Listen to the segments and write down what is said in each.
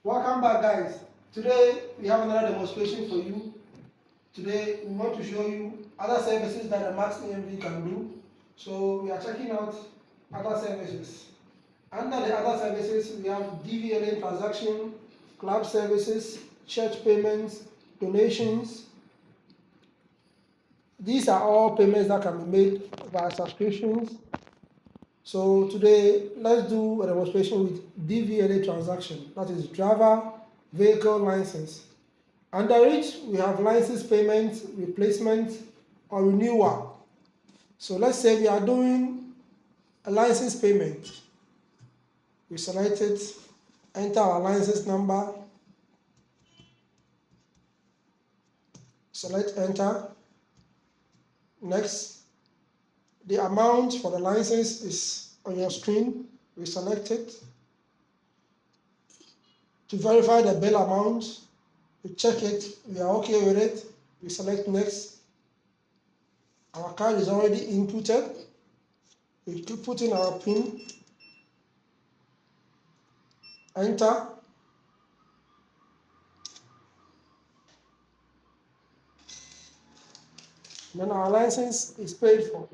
Welcome back, guys. Today we have another demonstration for you. Today we want to show you other services that a Max EMV can do. So we are checking out other services. Under the other services, we have DVLA transaction, club services, church payments, donations. These are all payments that can be made via subscriptions. So today, let's do a demonstration with DVLA transaction, that is driver vehicle license. Under it, we have license payment, replacement, or renewal. So let's say we are doing a license payment. We select it, enter our license number, select enter. Next, the amount for the license is on your screen. We select it. To verify the bill amount, we check it, we are okay with it, we select next. Our card is already inputted. We keep putting our PIN, enter. Then our license is paid for.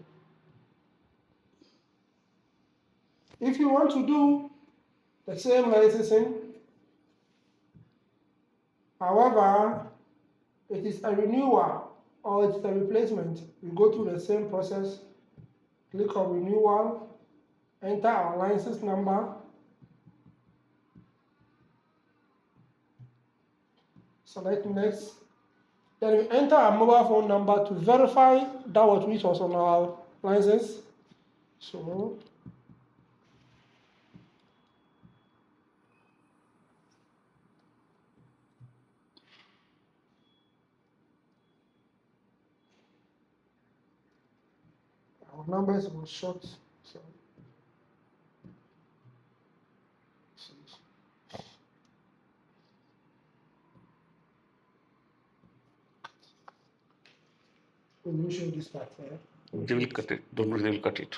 If you want to do the same licensing, however, it is a renewal or it's a replacement, we go through the same process, click on renewal, enter our license number, select next. Then we enter our mobile phone number to verify that which was on our license. So our numbers were short. So we will show this part here. They will cut it. Don't worry, they will cut it.